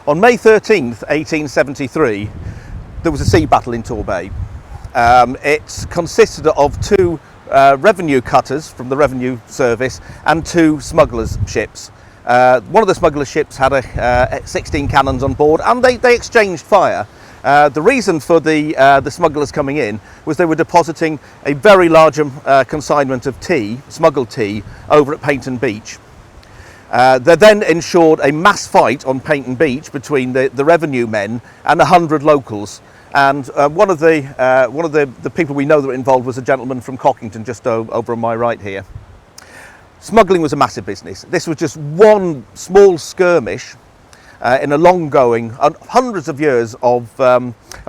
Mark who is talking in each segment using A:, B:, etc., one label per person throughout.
A: On May 13th, 1873, there was a sea battle in Torbay. It consisted of two revenue cutters from the revenue service and two smugglers' ships. One of the smugglers' ships had 16 cannons on board, and they exchanged fire. The reason for the smugglers coming in was they were depositing a very large consignment of tea, smuggled tea, over at Paignton Beach. They then ensured a mass fight on Paignton Beach between the revenue men and 100 locals. And one of the people we know that were involved was a gentleman from Cockington, just over on my right here. Smuggling was a massive business. This was just one small skirmish in a long-going, hundreds of years of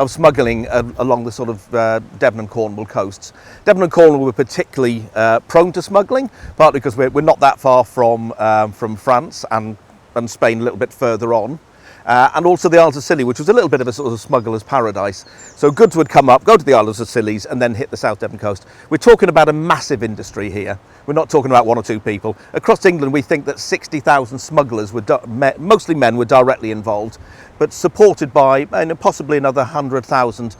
A: smuggling along the sort of Devon and Cornwall coasts. Devon and Cornwall were particularly prone to smuggling, partly because we're not that far from France and Spain a little bit further on. And also the Isles of Scilly, which was a little bit of a sort of smuggler's paradise. So goods would come up, go to the Isles of Scilly, and then hit the South Devon coast. We're talking about a massive industry here. We're not talking about one or two people. Across England, we think that 60,000 smugglers, mostly men, were directly involved, but supported by possibly another 100,000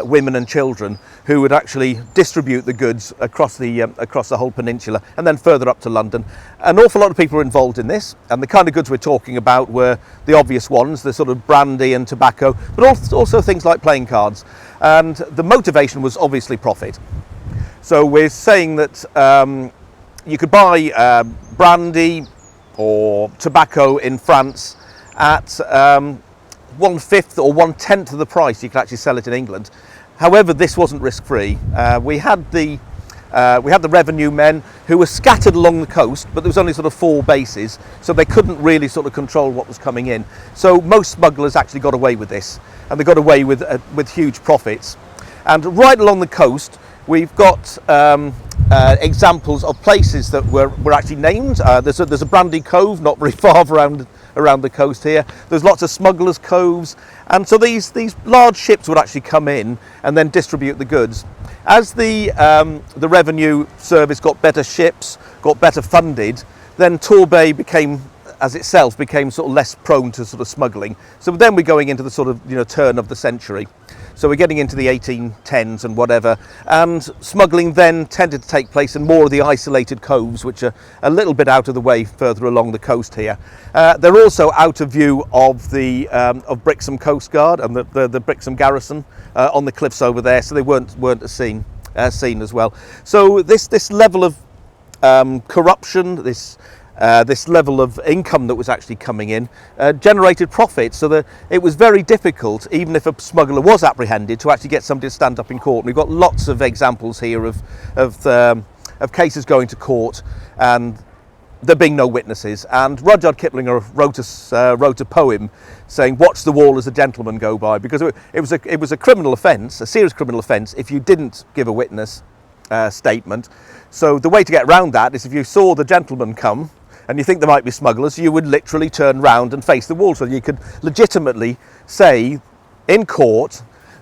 A: women and children who would actually distribute the goods across the whole peninsula and then further up to London. An awful lot of people were involved in this, and the kind of goods we're talking about were the obvious ones, the sort of brandy and tobacco, but also things like playing cards. And the motivation was obviously profit. So we're saying that you could buy brandy or tobacco in France at 1/5 or 1/10 of the price you could actually sell it in England. However, this wasn't risk-free. We had the revenue men who were scattered along the coast, but there was only sort of 4 bases, so they couldn't really sort of control what was coming in. So most smugglers actually got away with this, and they got away with huge profits. And right along the coast, we've got examples of places that were actually named. There's a Brandy Cove not very far around the coast here. There's lots of smugglers' coves, and so these large ships would actually come in and then distribute the goods. As the revenue service got better ships, got better funded, then Torbay became sort of less prone to sort of smuggling. So then we're going into the sort of turn of the century. So we're getting into the 1810s and whatever, and smuggling then tended to take place in more of the isolated coves, which are a little bit out of the way further along the coast here. They're also out of view of the of Brixham Coast Guard and the Brixham garrison on the cliffs over there, so they weren't seen as well. So this level of corruption, this level of income that was actually coming in generated profit, so that it was very difficult, even if a smuggler was apprehended, to actually get somebody to stand up in court. And we've got lots of examples here of cases going to court and there being no witnesses. And Rudyard Kipling wrote a poem saying, "Watch the wall as a gentleman go by," because it was a criminal offence, a serious criminal offence, if you didn't give a witness statement. So the way to get around that is, if you saw the gentleman come and you think there might be smugglers, you would literally turn round and face the wall, so you could legitimately say in court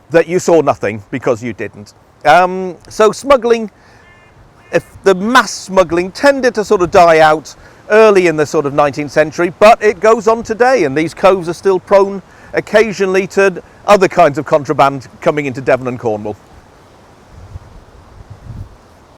A: that you saw nothing because you didn't. So smuggling, if the mass smuggling tended to sort of die out early in the sort of 19th century, but it goes on today, and these coves are still prone occasionally to other kinds of contraband coming into Devon and Cornwall.